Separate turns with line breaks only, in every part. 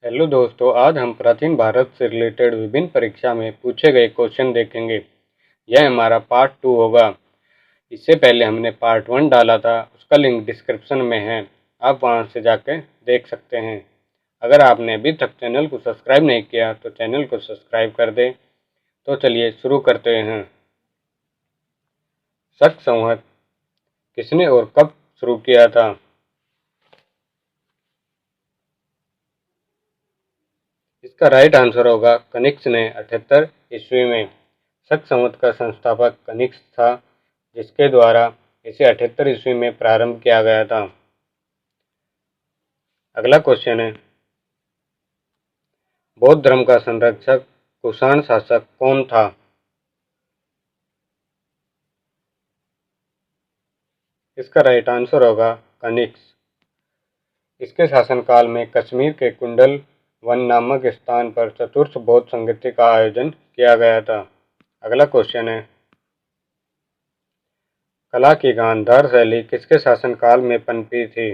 Hello दोस्तों, आज हम प्राचीन भारत से रिलेटेड विभिन्न परीक्षा में पूछे गए क्वेश्चन देखेंगे। यह हमारा पार्ट 2 होगा। इससे पहले हमने पार्ट 1 डाला था, उसका लिंक डिस्क्रिप्शन में है, आप वहां से जाकर देख सकते हैं। अगर आपने अभी तक चैनल को सब्सक्राइब नहीं किया तो चैनल को सब्सक्राइब कर दें। तो चलिए शुरू करते हैं। शक संवत किसने और कब शुरू किया था? इसका राइट आंसर होगा कनिष्क ने 78 ईस्वी में। शक संवत का संस्थापक कनिष्क था, जिसके द्वारा इसे 78 ईस्वी में प्रारंभ किया गया था। अगला क्वेश्चन है, बौद्ध धर्म का संरक्षक कुषाण शासक कौन था? इसका राइट आंसर होगा कनिष्क। इसके शासनकाल में कश्मीर के कुंडल वन नामक स्थान पर चतुर्थ बौद्ध संगति का आयोजन किया गया था। अगला क्वेश्चन है, कला की गांधार शैली किसके शासनकाल में पनपी थी?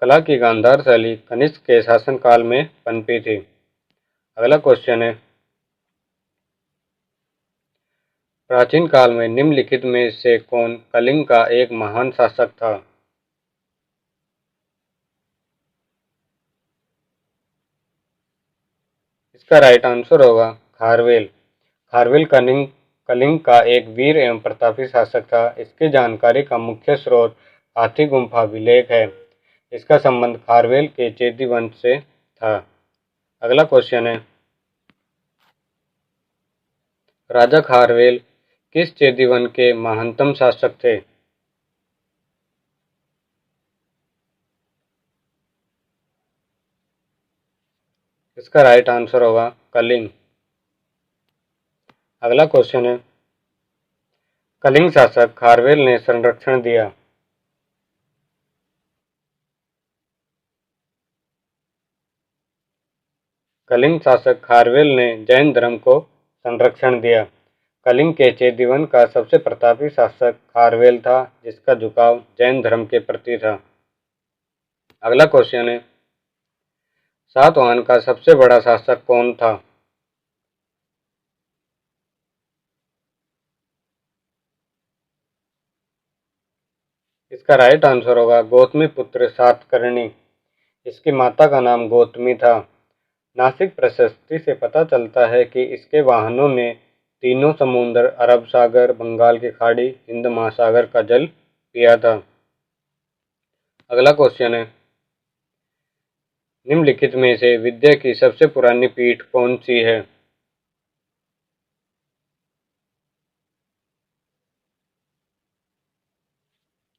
कला की गांधार शैली कनिष्क के शासनकाल में पनपी थी। अगला क्वेश्चन है, प्राचीन काल में निम्नलिखित में से कौन कलिंग का एक महान शासक था? इसका राइट आंसर होगा खारवेल। खारवेल कलिंग का एक वीर एवं प्रतापी शासक था। इसकी जानकारी का मुख्य स्रोत हाथी गुम्फा अभिलेख है। इसका संबंध खारवेल के चेदी वंश से था। अगला क्वेश्चन है, राजा खारवेल किस चेदी वंश के महानतम शासक थे? इसका राइट आंसर होगा कलिंग। अगला क्वेश्चन है, कलिंग शासक खारवेल ने संरक्षण दिया। कलिंग शासक खारवेल ने जैन धर्म को संरक्षण दिया। कलिंग के चेदीवन का सबसे प्रतापी शासक खारवेल था, जिसका झुकाव जैन धर्म के प्रति था। अगला क्वेश्चन है, सातवाहन का सबसे बड़ा शासक कौन था? इसका राइट आंसर होगा गौतमी पुत्र सातकर्णी। इसकी माता का नाम गौतमी था। नासिक प्रशस्ति से पता चलता है कि इसके वाहनों ने तीनों समुद्र, अरब सागर, बंगाल की खाड़ी, हिंद महासागर का जल पिया था। अगला क्वेश्चन है, निम्नलिखित में से विद्या की सबसे पुरानी पीठ कौन सी है?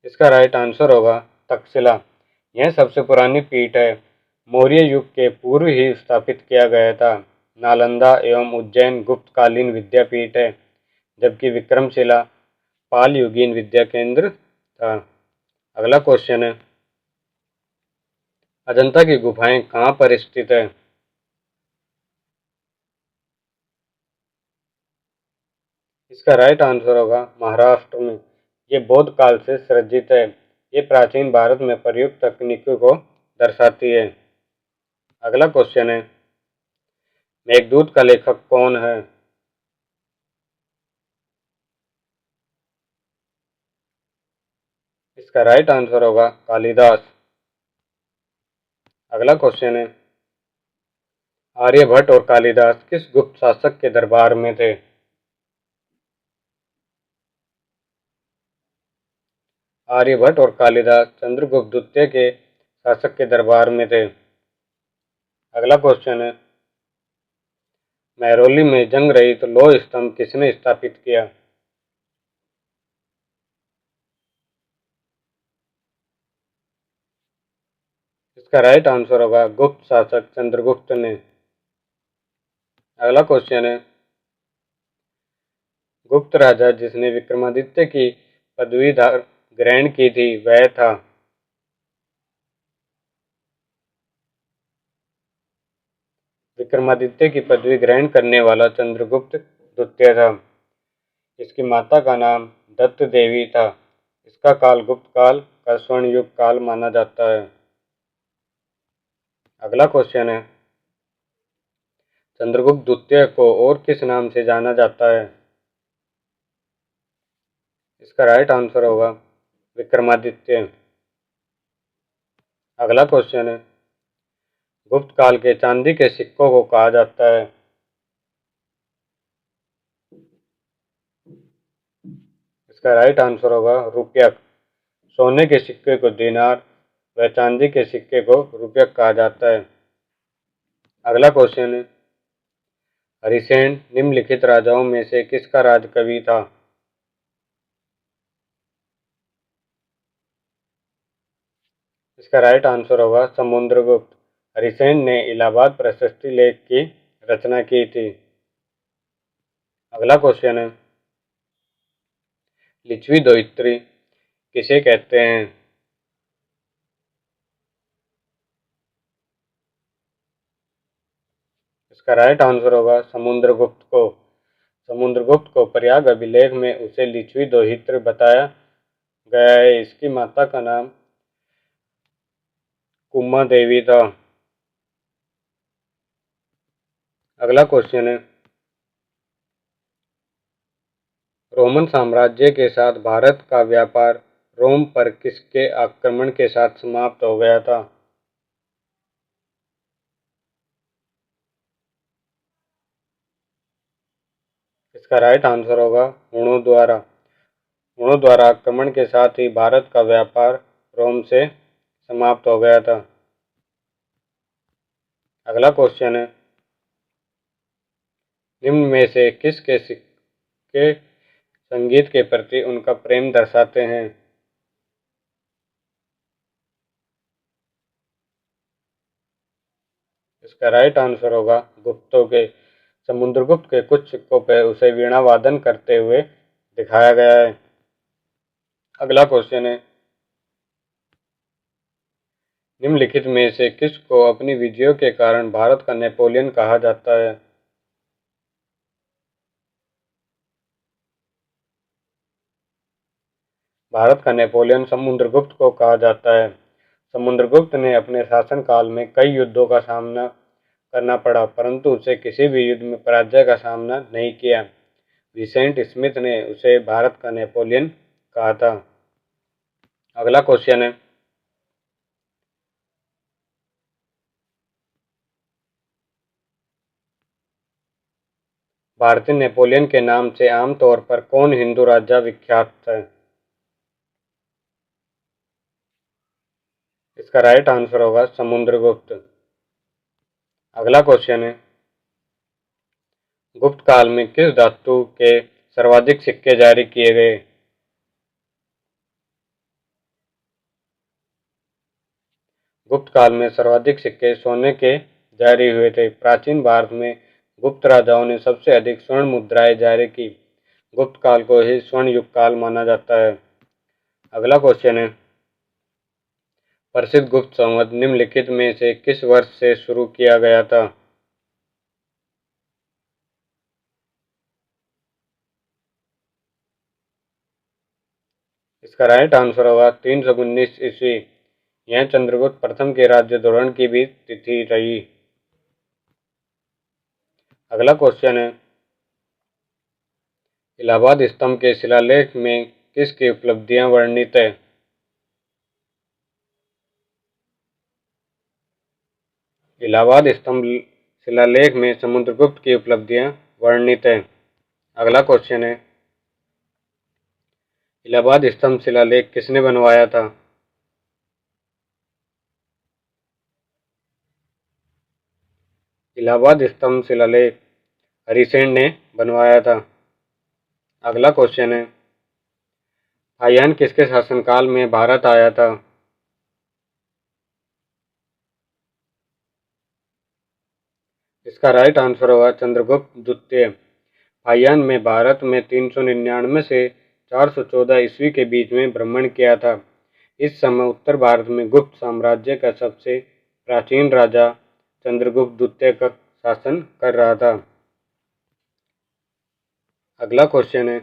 इसका राइट आंसर होगा तक्षशिला। यह सबसे पुरानी पीठ है। मौर्य युग के पूर्व ही स्थापित किया गया था। नालंदा एवं उज्जैन गुप्तकालीन विद्यापीठ है, जबकि विक्रमशिला पाल युगीन विद्या केंद्र था। अगला क्वेश्चन है, अजंता की गुफाएं कहाँ पर स्थित है? इसका राइट आंसर होगा महाराष्ट्र में। ये बौद्ध काल से सृजित है। ये प्राचीन भारत में प्रयुक्त तकनीकों को दर्शाती है। अगला क्वेश्चन है, मेघदूत का लेखक कौन है? इसका राइट आंसर होगा कालिदास। अगला क्वेश्चन है, आर्यभट्ट और कालिदास किस गुप्त शासक के दरबार में थे? आर्यभट्ट और कालिदास चंद्रगुप्त द्वितीय के शासक के दरबार में थे। अगला क्वेश्चन है, महरौली में जंग रहित लौह स्तंभ किसने स्थापित किया? इसका राइट आंसर होगा गुप्त शासक चंद्रगुप्त ने। अगला क्वेश्चन है, गुप्त राजा जिसने विक्रमादित्य की पदवी ग्रहण की थी वह था? विक्रमादित्य की पदवी ग्रहण करने वाला चंद्रगुप्त द्वितीय था। इसकी माता का नाम दत्त देवी था। इसका काल गुप्त काल का स्वर्ण युग काल माना जाता है। अगला क्वेश्चन है, चंद्रगुप्त द्वितीय को और किस नाम से जाना जाता है? इसका राइट आंसर होगा विक्रमादित्य। अगला क्वेश्चन है, गुप्त काल के चांदी के सिक्कों को कहा जाता है? इसका राइट आंसर होगा रुपयक। सोने के सिक्के को दिनार व चांदी के सिक्के को रुपयक कहा जाता है। अगला क्वेश्चन है, हरिसेन निम्नलिखित राजाओं में से किसका राजकवि था? इसका राइट आंसर होगा समुद्रगुप्त। हरिसेन ने इलाहाबाद प्रशस्ति लेख की रचना की थी। अगला क्वेश्चन है, लिच्छवी दोहित्री किसे कहते हैं? इसका राइट आंसर होगा समुद्रगुप्त को। समुद्रगुप्त को प्रयाग अभिलेख में उसे लिच्छवी दोहित्र बताया गया है। इसकी माता का नाम कुमा देवी था। अगला क्वेश्चन है, रोमन साम्राज्य के साथ भारत का व्यापार रोम पर किसके आक्रमण के साथ समाप्त हो गया था? इसका राइट आंसर होगा हुणों द्वारा। हुणों द्वारा आक्रमण के साथ ही भारत का व्यापार रोम से समाप्त हो गया था। अगला क्वेश्चन है, निम्न में से किसके सिक्के संगीत के प्रति उनका प्रेम दर्शाते हैं? इसका राइट आंसर होगा गुप्तों के। समुद्रगुप्त के कुछ सिक्कों पर उसे वीणा वादन करते हुए दिखाया गया है। अगला क्वेश्चन है, निम्नलिखित में से किसको अपनी विजयों के कारण भारत का नेपोलियन कहा जाता है? भारत का नेपोलियन समुद्रगुप्त को कहा जाता है। समुद्रगुप्त ने अपने शासनकाल में कई युद्धों का सामना करना पड़ा, परंतु उसे किसी भी युद्ध में पराजय का सामना नहीं किया। विसेंट स्मिथ ने उसे भारत का नेपोलियन कहा था। अगला क्वेश्चन है, भारतीय नेपोलियन के नाम से आमतौर पर कौन हिंदू राजा विख्यात है? इसका राइट आंसर होगा समुद्रगुप्त। अगला क्वेश्चन है, गुप्त काल में किस धातु के सर्वाधिक सिक्के जारी किए गए? गुप्त काल में सर्वाधिक सिक्के सोने के जारी हुए थे। प्राचीन भारत में गुप्त राजाओं ने सबसे अधिक स्वर्ण मुद्राएं जारी की। गुप्त काल को ही स्वर्ण युग काल माना जाता है। अगला क्वेश्चन है, प्रसिद्ध गुप्त संवत निम्नलिखित में से किस वर्ष से शुरू किया गया था? इसका राइट आंसर होगा 319 ईस्वी। यह चंद्रगुप्त प्रथम के राज्य धोरण की भी तिथि रही। अगला क्वेश्चन है, इलाहाबाद स्तंभ के शिलालेख में किसकी उपलब्धियां वर्णित है? इलाहाबाद स्तंभ शिलालेख में समुद्रगुप्त की उपलब्धियां वर्णित है। अगला क्वेश्चन है, इलाहाबाद स्तंभ शिलालेख किसने बनवाया था? इलाहाबाद स्तंभ शिलालेख हरिसेन ने बनवाया था। अगला क्वेश्चन है, हायान किसके शासनकाल में भारत आया था? इसका राइट आंसर होगा चंद्रगुप्त द्वितीय। हायान में भारत में 399 से 414 ईस्वी के बीच में भ्रमण किया था। इस समय उत्तर भारत में गुप्त साम्राज्य का सबसे प्राचीन राजा चंद्रगुप्त द्वितीय का शासन कर रहा था। अगला क्वेश्चन है,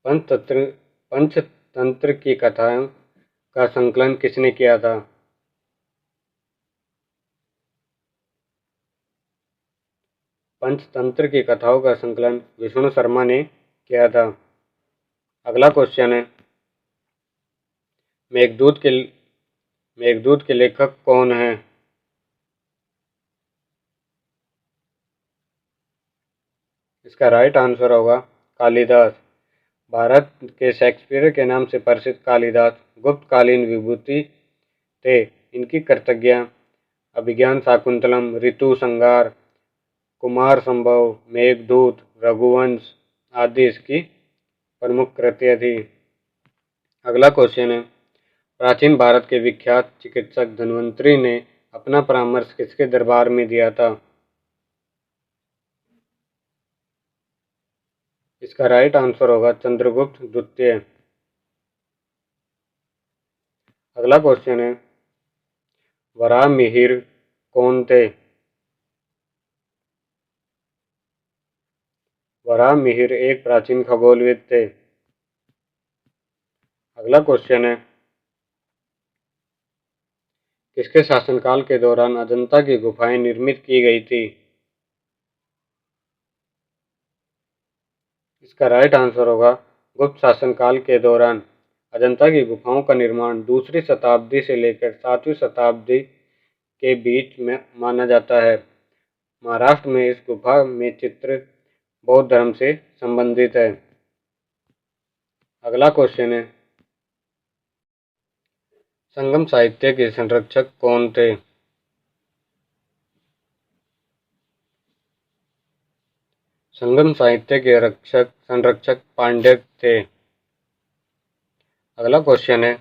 पंचतंत्र पंचतंत्र की कथाओं का संकलन किसने किया था? पंचतंत्र की कथाओं का संकलन विष्णु शर्मा ने किया था। अगला क्वेश्चन है, मेघदूत के लेखक कौन हैं? इसका राइट आंसर होगा कालिदास। भारत के शेक्सपियर के नाम से प्रसिद्ध कालिदास गुप्तकालीन विभूति थे। इनकी कृतियां अभिज्ञान शाकुंतलम, ऋतु संहार, कुमार संभव, मेघदूत, रघुवंश आदि इसकी प्रमुख कृतियां थी। अगला क्वेश्चन है, प्राचीन भारत के विख्यात चिकित्सक धन्वंतरि ने अपना परामर्श किसके दरबार में दिया था? इसका राइट आंसर होगा चंद्रगुप्त द्वितीय। अगला क्वेश्चन है, वराहमिहिर कौन थे? वराहमिहिर एक प्राचीन खगोलविद थे। अगला क्वेश्चन है, किसके शासनकाल के दौरान अजंता की गुफाएं निर्मित की गई थी? इसका राइट आंसर होगा गुप्त शासनकाल के दौरान। अजंता की गुफाओं का निर्माण दूसरी शताब्दी से लेकर 7वीं शताब्दी के बीच में माना जाता है। महाराष्ट्र में इस गुफा में चित्र बौद्ध धर्म से संबंधित है। अगला क्वेश्चन है, संगम साहित्य के संरक्षक कौन थे? संगम साहित्य के संरक्षक पांड्य थे। अगला क्वेश्चन है,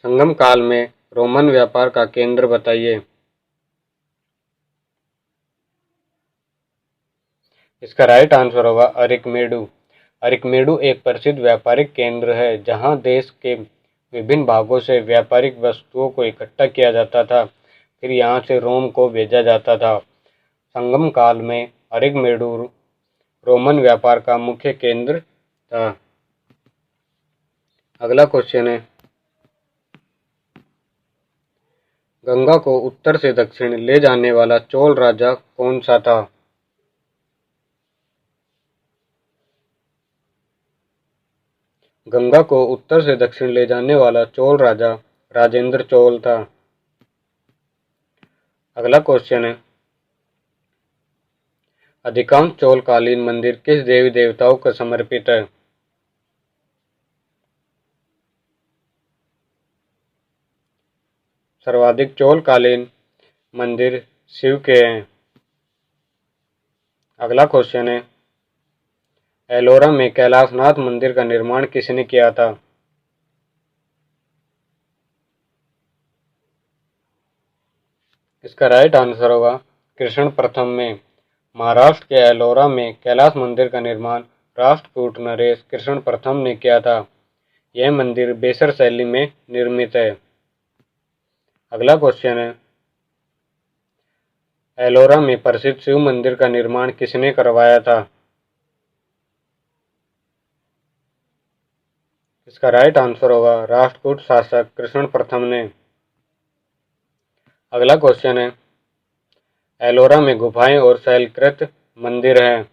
संगम काल में रोमन व्यापार का केंद्र बताइए। इसका राइट आंसर होगा अरिकमेडु। अरिकमेडु एक प्रसिद्ध व्यापारिक केंद्र है जहां देश के विभिन्न भागों से व्यापारिक वस्तुओं को इकट्ठा किया जाता था, फिर यहां से रोम को भेजा जाता था। संगम काल में अरिकमेडु रोमन व्यापार का मुख्य केंद्र था। अगला क्वेश्चन है, गंगा को उत्तर से दक्षिण ले जाने वाला चोल राजा कौन सा था? गंगा को उत्तर से दक्षिण ले जाने वाला चोल राजा राजेंद्र चोल था। अगला क्वेश्चन है, अधिकांश चोलकालीन मंदिर किस देवी देवताओं को समर्पित है? सर्वाधिक चोलकालीन मंदिर शिव के हैं। अगला क्वेश्चन है, एलोरा में कैलाशनाथ मंदिर का निर्माण किसने किया था? इसका राइट आंसर होगा कृष्ण प्रथम में। महाराष्ट्र के एलोरा में कैलाश मंदिर का निर्माण राष्ट्रकूट नरेश कृष्ण प्रथम ने किया था। यह मंदिर बेसर शैली में निर्मित है। अगला क्वेश्चन है, एलोरा में प्रसिद्ध शिव मंदिर का निर्माण किसने करवाया था? इसका राइट आंसर होगा राष्ट्रकूट शासक कृष्ण प्रथम ने। अगला क्वेश्चन है, एलोरा में गुफाएं और शैलकृत मंदिर हैं।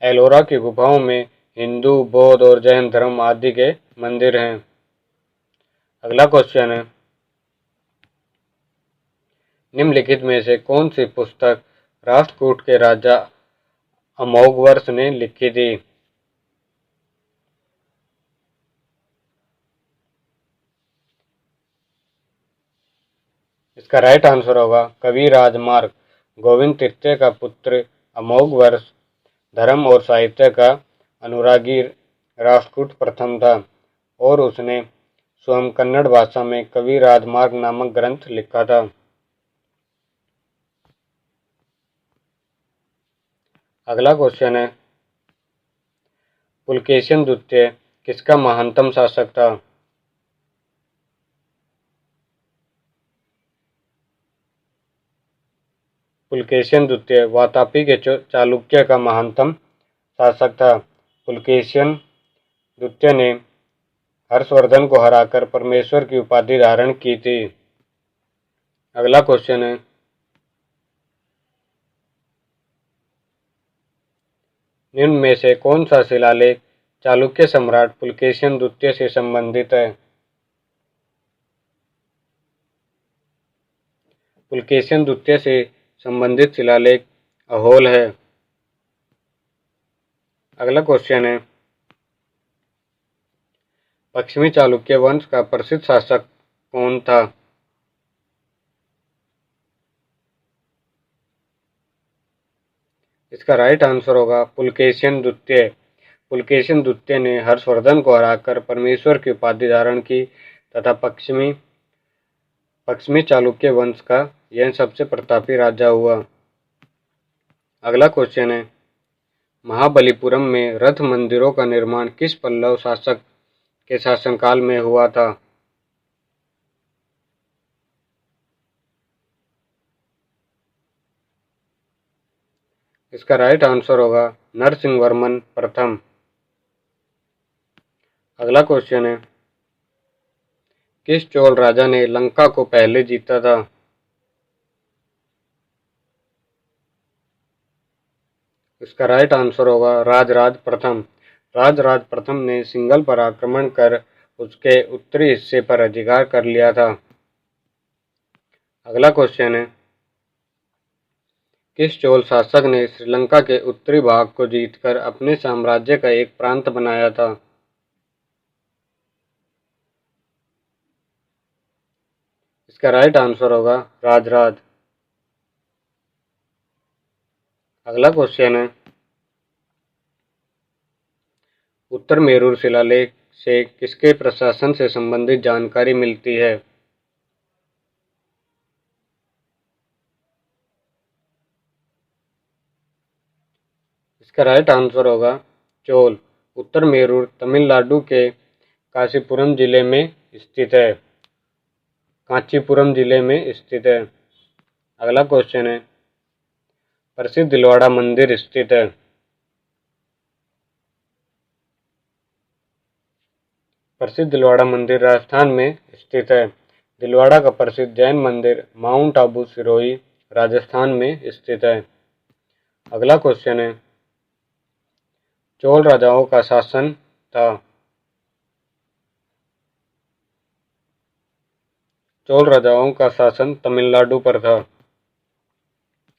एलोरा की गुफाओं में हिंदू, बौद्ध और जैन धर्म आदि के मंदिर हैं। अगला क्वेश्चन है, निम्नलिखित में से कौन सी पुस्तक राष्ट्रकूट के राजा अमोघवर्ष ने लिखी थी? इसका राइट आंसर होगा कवि राजमार्ग। गोविंद तृतीय का पुत्र अमोघवर्ष धर्म और साहित्य का अनुरागी राष्ट्रकूट प्रथम था और उसने स्वयं कन्नड़ भाषा में कवि राजमार्ग नामक ग्रंथ लिखा था। अगला क्वेश्चन है, पुलकेशिन द्वितीय किसका महानतम शासक था? पुलकेशिन द्वितीय वातापी के चालुक्य का महानतम शासक था। पुलकेशिन द्वितीय ने हर्षवर्धन को हराकर परमेश्वर की उपाधि धारण की थी। अगला क्वेश्चन है, निम्न में से कौन सा शिलालेख चालुक्य सम्राट पुलकेशिन द्वितीय से संबंधित है? पुलकेशिन द्वितीय से संबंधित शिलालेख अहोल है। अगला क्वेश्चन है, पश्चिमी चालुक्य वंश का प्रसिद्ध शासक कौन था? इसका राइट आंसर होगा पुलकेशिन द्वितीय। पुलकेशिन द्वितीय ने हर्षवर्धन को हराकर परमेश्वर की उपाधि धारण की तथा पश्चिमी चालुक्य वंश का यह सबसे प्रतापी राजा हुआ। अगला क्वेश्चन है, महाबलीपुरम में रथ मंदिरों का निर्माण किस पल्लव शासक के शासनकाल में हुआ था? इसका राइट आंसर होगा नरसिंहवर्मन प्रथम। अगला क्वेश्चन है, किस चोल राजा ने लंका को पहले जीता था? इसका राइट आंसर होगा राजराज प्रथम। राजराज प्रथम ने सिंघल पर आक्रमण कर उसके उत्तरी हिस्से पर अधिकार कर लिया था। अगला क्वेश्चन है, किस चोल शासक ने श्रीलंका के उत्तरी भाग को जीतकर अपने साम्राज्य का एक प्रांत बनाया था? इसका राइट आंसर होगा राजराज। अगला क्वेश्चन है, उत्तर मेरूर शिलालेख से किसके प्रशासन से संबंधित जानकारी मिलती है? इसका राइट आंसर होगा चोल। उत्तर मेरूर तमिलनाडु के कांचीपुरम जिले में स्थित है। कांचीपुरम जिले में स्थित है। अगला क्वेश्चन है, प्रसिद्ध दिलवाड़ा मंदिर स्थित है। प्रसिद्ध दिलवाड़ा मंदिर राजस्थान में स्थित है। दिलवाड़ा का प्रसिद्ध जैन मंदिर माउंट आबू सिरोही राजस्थान में स्थित है। अगला क्वेश्चन है, चोल राजाओं का शासन था। चोल राजाओं का शासन तमिलनाडु पर था।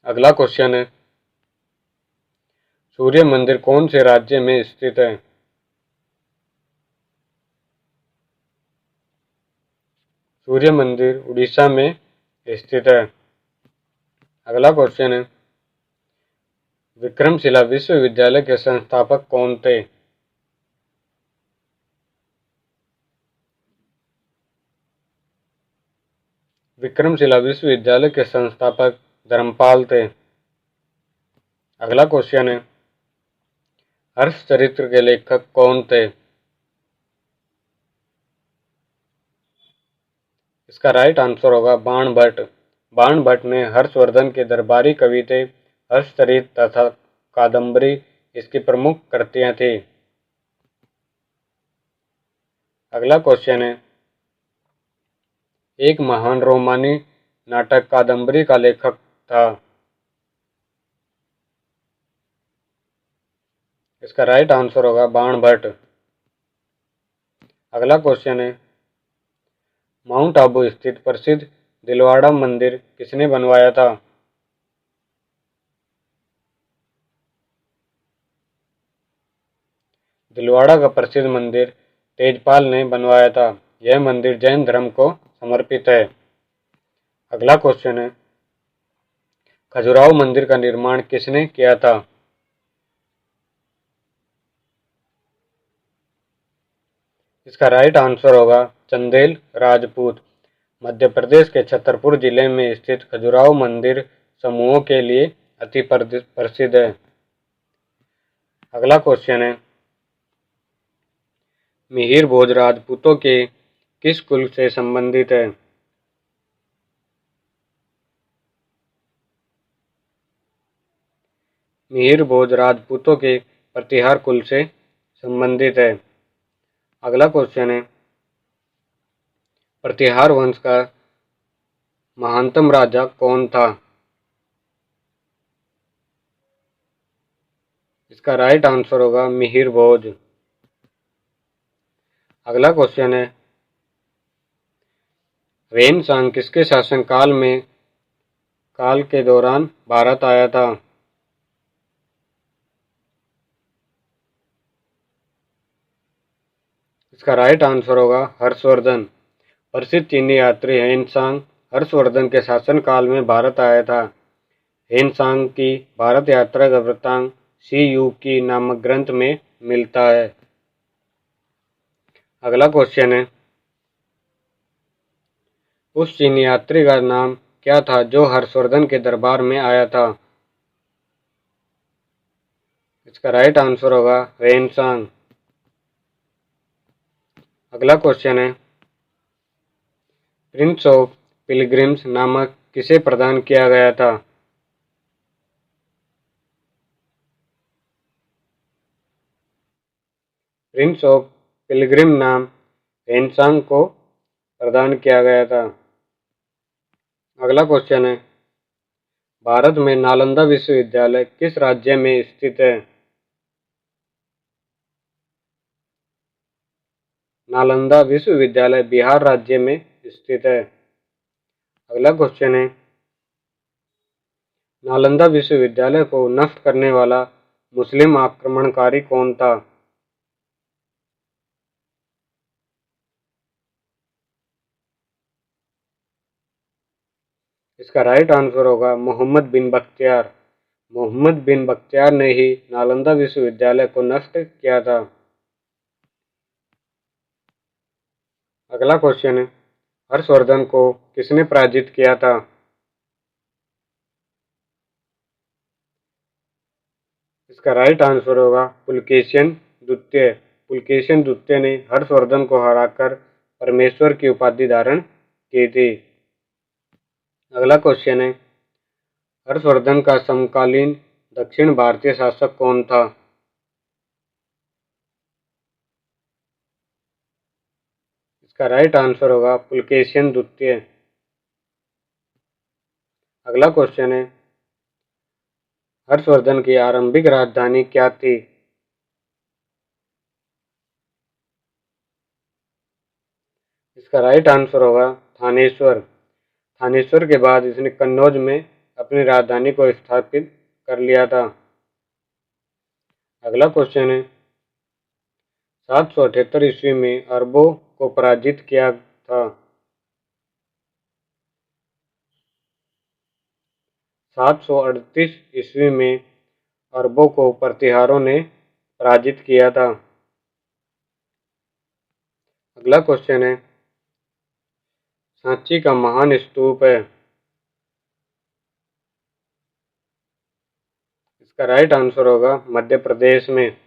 अगला क्वेश्चन है, सूर्य मंदिर कौन से राज्य में स्थित है? सूर्य मंदिर उड़ीसा में स्थित है। अगला क्वेश्चन है, विक्रमशिला विश्वविद्यालय के संस्थापक कौन थे? विक्रमशिला विश्वविद्यालय के संस्थापक धर्मपाल थे। अगला क्वेश्चन है, हर्षचरित्र के लेखक कौन थे? इसका राइट आंसर होगा बाणभट्ट। बाणभट्ट ने हर्षवर्धन के दरबारी कवि थे। हर्षचरित तथा कादम्बरी इसकी प्रमुख कृतियां थी। अगला क्वेश्चन है, एक महान रोमानी नाटक कादम्बरी का लेखक था। इसका राइट आंसर होगा बाणभट्ट। अगला क्वेश्चन है, माउंट आबू स्थित प्रसिद्ध दिलवाड़ा मंदिर किसने बनवाया था? दिलवाड़ा का प्रसिद्ध मंदिर तेजपाल ने बनवाया था। यह मंदिर जैन धर्म को समर्पित है। अगला क्वेश्चन है, खजुराहो मंदिर का निर्माण किसने किया था? इसका राइट आंसर होगा चंदेल राजपूत। मध्य प्रदेश के छतरपुर जिले में स्थित खजुराहो मंदिर समूहों के लिए अति प्रसिद्ध है। अगला क्वेश्चन है, मिहिर भोज राजपूतों के किस कुल से संबंधित है? मिहिर भोज राजपूतों के प्रतिहार कुल से संबंधित है। अगला क्वेश्चन है, प्रतिहार वंश का महानतम राजा कौन था? इसका राइट आंसर होगा मिहिर भोज। अगला क्वेश्चन है, वेनसांग किसके शासनकाल में काल के दौरान भारत आया था? इसका राइट आंसर होगा हर्षवर्धन। प्रसिद्ध चीनी यात्री हेनसांग हर्षवर्धन के शासनकाल में भारत आया था। हेनसांग की भारत यात्रा का वृत्तांत सी यू की नामक ग्रंथ में मिलता है। अगला क्वेश्चन है, उस चीनी यात्री का नाम क्या था जो हर्षवर्धन के दरबार में आया था? इसका राइट आंसर होगा वेनसांग। अगला क्वेश्चन है, प्रिंस ऑफ पिलग्रिम्स नामक किसे प्रदान किया गया था? प्रिंस ऑफ पिलग्रिम नाम वेनसांग को प्रदान किया गया था। अगला क्वेश्चन है, भारत में नालंदा विश्वविद्यालय किस राज्य में स्थित है? नालंदा विश्वविद्यालय बिहार राज्य में स्थित है। अगला क्वेश्चन है, नालंदा विश्वविद्यालय को नष्ट करने वाला मुस्लिम आक्रमणकारी कौन था? इसका राइट आंसर होगा मोहम्मद बिन बख्तियार। मोहम्मद बिन बख्तियार ने ही नालंदा विश्वविद्यालय को नष्ट किया था। अगला क्वेश्चन है, हर्षवर्धन को किसने पराजित किया था? इसका राइट आंसर होगा पुलकेशिन द्वितीय। पुलकेशिन द्वितीय ने हर्षवर्धन को हराकर परमेश्वर की उपाधि धारण की थी। अगला क्वेश्चन है, हर्षवर्धन का समकालीन दक्षिण भारतीय शासक कौन था? इसका राइट आंसर होगा पुलकेशिन द्वितीय। अगला क्वेश्चन है, हर्षवर्धन की आरंभिक राजधानी क्या थी? इसका राइट आंसर होगा थानेश्वर। थानेश्वर के बाद इसने कन्नौज में अपनी राजधानी को स्थापित कर लिया था। अगला क्वेश्चन है, 778 ईस्वी में अरबों को पराजित किया था। 738 ईस्वी में अरबों को प्रतिहारों ने पराजित किया था। अगला क्वेश्चन है, सांची का महान स्तूप है। इसका राइट आंसर होगा मध्य प्रदेश में।